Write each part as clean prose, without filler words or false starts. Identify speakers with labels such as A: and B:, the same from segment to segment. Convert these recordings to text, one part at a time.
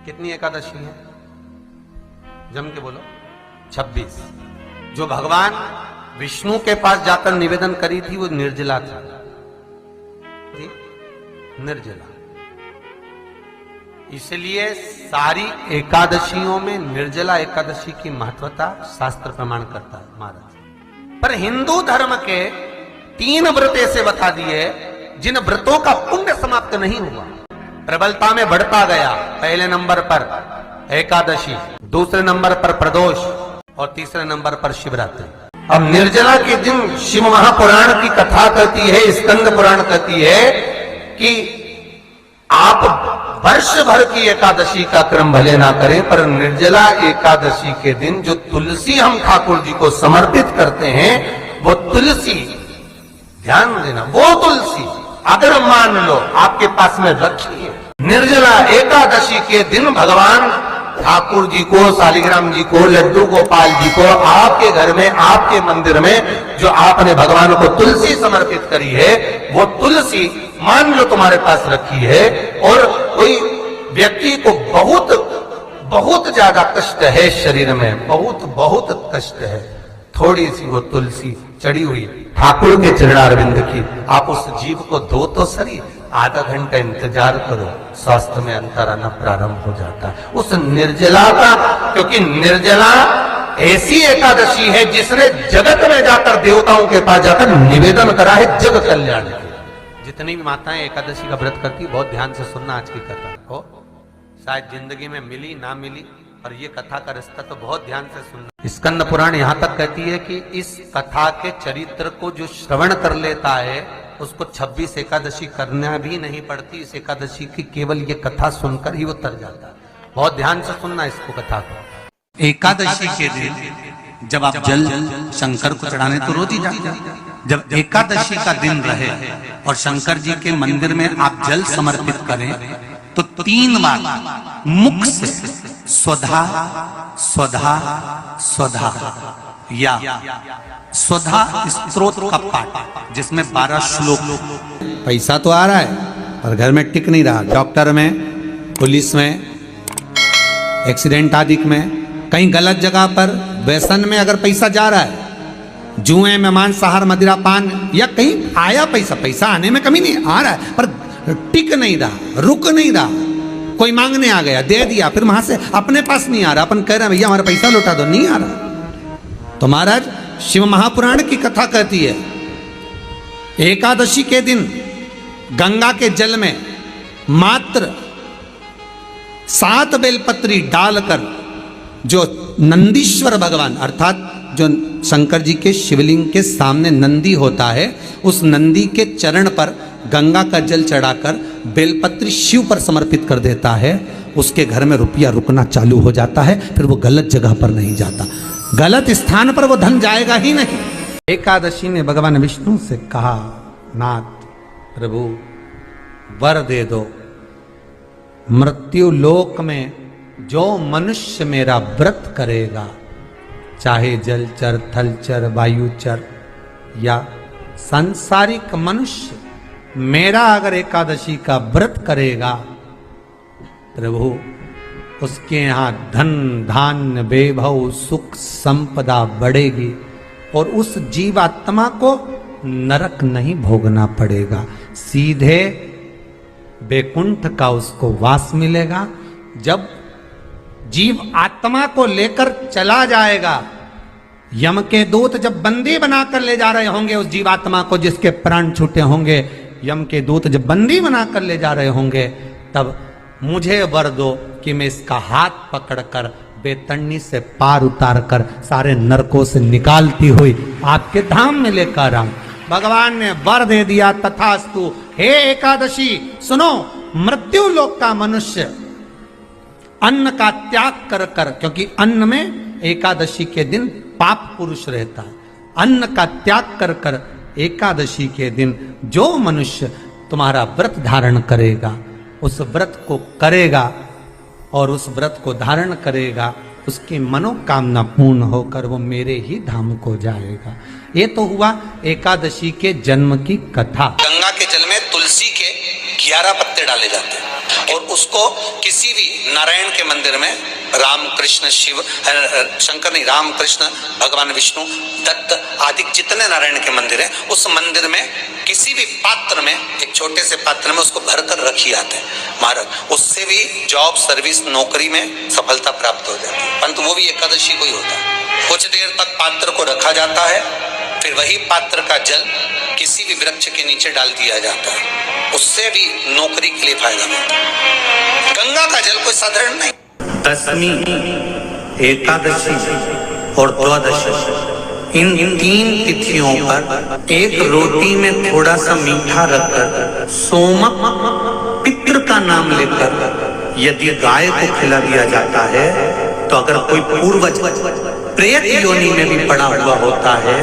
A: कितनी एकादशी है? जम के बोलो। 26। जो भगवान विष्णु के पास जाकर निवेदन करी थी वो निर्जला थी, निर्जला। इसलिए सारी एकादशियों में निर्जला एकादशी की महत्वता शास्त्र प्रमाण करता है महाराज। पर हिंदू धर्म के 3 व्रत ऐसे बता दिए जिन व्रतों का पुण्य समाप्त नहीं हुआ, प्रबलता में बढ़ता गया। पहले नंबर पर एकादशी, दूसरे नंबर पर प्रदोष और तीसरे नंबर पर शिवरात्रि। अब निर्जला के दिन शिव महापुराण की कथा कहती है, स्कंद पुराण कहती है कि आप वर्ष भर की एकादशी का क्रम भले ना करें, पर निर्जला एकादशी के दिन जो तुलसी हम ठाकुर जी को समर्पित करते हैं, वो तुलसी, ध्यान देना, वो तुलसी अगर मान लो आपके पास में रखी है, निर्जला एकादशी के दिन भगवान ठाकुर जी को, शालिग्राम जी को, लड्डू गोपाल जी को आपके घर में, आपके मंदिर में जो आपने भगवान को तुलसी समर्पित करी है, वो तुलसी मान लो तुम्हारे पास रखी है और कोई व्यक्ति को बहुत बहुत ज्यादा कष्ट है शरीर में, बहुत बहुत कष्ट है, थोड़ी सी वो तुलसी चढ़ी हुई ठाकुर के चरणारविंद की, आप उस जीव को दो तो सही, आधा घंटा इंतजार करो, स्वास्थ्य में अंतर आना प्रारंभ हो जाता है उस निर्जला का। क्योंकि निर्जला ऐसी एकादशी है जिसने जगत में जाकर, देवताओं के पास जाकर निवेदन करा है जग कल्याण के। जितनी भी माताएं एकादशी का व्रत करती, बहुत ध्यान से सुनना आज की कथा को, शायद जिंदगी में मिली ना मिली, और ये कथा का रिश्ता तो बहुत ध्यान से सुनना। स्कंद पुराण यहां तक कहती है कि इस कथा के चरित्र को जो श्रवण कर लेता है उसको 26 एकादशी करना भी नहीं पड़ती। इस एकादशी की केवल ये कथा सुनकर ही वो तर जाता है। बहुत ध्यान से सुनना इसको, कथा को।
B: एकादशी के दिन जब आप जल शंकर को चढ़ाने तो रोज ही जाते हैं। जब एकादशी का दिन रहे और शंकर जी के मंदिर में आप जल समर्पित करें तो 3 बार मुख से स्वधा स्वधा स्वधा या स्वधा स्तोत्र का पाठ, जिसमें 12 श्लोक।
C: पैसा तो आ रहा है पर घर में टिक नहीं रहा, डॉक्टर में, पुलिस में, एक्सीडेंट आदि में, कहीं गलत जगह पर, व्यसन में अगर पैसा जा रहा है, जुए में, मांसाहार, मदिरा पान, या कहीं आया पैसा, पैसा आने में कमी नहीं, आ रहा है पर टिक नहीं रहा, रुक नहीं रहा। कोई मांगने आ गया, दे दिया, फिर वहां से अपने पास नहीं आ रहा, अपन कह रहे हैं भैया हमारा पैसा लौटा दो, नहीं आ रहा। तो महाराज शिव महापुराण की कथा कहती है एकादशी के दिन गंगा के जल में मात्र 7 बेलपत्री डालकर जो नंदीश्वर भगवान, अर्थात जो शंकर जी के शिवलिंग के सामने नंदी होता है, उस नंदी के चरण पर गंगा का जल चढ़ाकर बेलपत्री शिव पर समर्पित कर देता है, उसके घर में रुपया रुकना चालू हो जाता है, फिर वो गलत जगह पर नहीं जाता, गलत स्थान पर वो धन जाएगा ही नहीं। एकादशी ने भगवान विष्णु से कहा, नाथ प्रभु वर दे दो, मृत्यु लोक में जो मनुष्य मेरा व्रत करेगा, चाहे जलचर, थलचर, वायुचर या सांसारिक मनुष्य, मेरा अगर एकादशी का व्रत करेगा, प्रभु उसके यहाँ धन धान्य वैभव सुख संपदा बढ़ेगी और उस जीवात्मा को नरक नहीं भोगना पड़ेगा, सीधे वैकुंठ का उसको वास मिलेगा। जब जीव आत्मा को लेकर चला जाएगा, यम के दूत जब बंदी बनाकर ले जा रहे होंगे उस जीवात्मा को, जिसके प्राण छूटे होंगे, यम के दूत जब बंदी बनाकर ले जा रहे होंगे, तब मुझे वर दो कि मैं इसका हाथ पकड़कर बेतन्नी से पार उतार कर सारे नरकों से निकालती हुई आपके धाम में लेकर आऊं। भगवान ने वर दे दिया, तथास्तु। हे एकादशी सुनो, मृत्यु लोक का मनुष्य अन्न का त्याग कर कर, क्योंकि अन्न में एकादशी के दिन पाप पुरुष रहता है, अन्न का त्याग कर कर एकादशी के दिन जो मनुष्य तुम्हारा व्रत धारण करेगा, उस व्रत को करेगा और उस व्रत को धारण करेगा, उसकी मनोकामना पूर्ण होकर वो मेरे ही धाम को जाएगा। ये तो हुआ एकादशी के जन्म की कथा।
A: गंगा के जल में तुलसी के 11 पत्ते डाले जाते हैं।
C: और उसको किसी भी नारायण के मंदिर में राम कृष्ण शिव शंकर नहीं, राम कृष्ण भगवान विष्णु दत्त आदि जितने नारायण के मंदिर हैं, उस मंदिर में किसी भी पात्र में, एक छोटे से पात्र में उसको भरकर रखी आते हैं महाराज। उससे भी जॉब सर्विस नौकरी में सफलता प्राप्त हो जाती है, परंतु वो भी एकादशी को ही होता है। कुछ देर तक पात्र को रखा जाता है, फिर वही पात्र का जल किसी भी वृक्ष के नीचे डाल दिया जाता है, उससे भी नौकरी के लिए फायदा मिलता है। गंगा का जल कोई साधारण नहीं।
B: दशमी, एकादशी और द्वादशी, इन 3 तिथियों पर एक रोटी में थोड़ा सा मीठा रखकर सोमक पितृ का नाम लेकर यदि गाय को खिला दिया जाता है, तो अगर कोई पूर्वज प्रेत योनि में भी पड़ा हुआ होता है,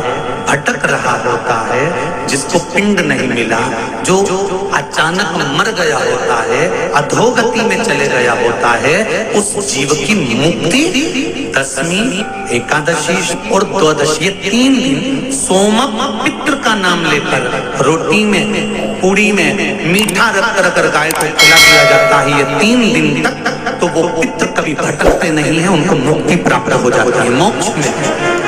B: भटक रहा होता है, जिसको पिंड नहीं मिला, जो अचानक मर गया होता है, अधोगति में चले गया होता है, उस जीव की मुक्ति दशमी, एकादशी और द्वादशी, ये 3 दिन सोमक पितृ का नाम लेकर रोटी में, पूड़ी में मीठा रखकर अगर गाय को खिला दिया जाता है, ये 3 दिन तक, तो वो पितृ कभी भटकते नहीं है, उनको मुक्ति प्राप्त हो जाती है, मोक्ष में।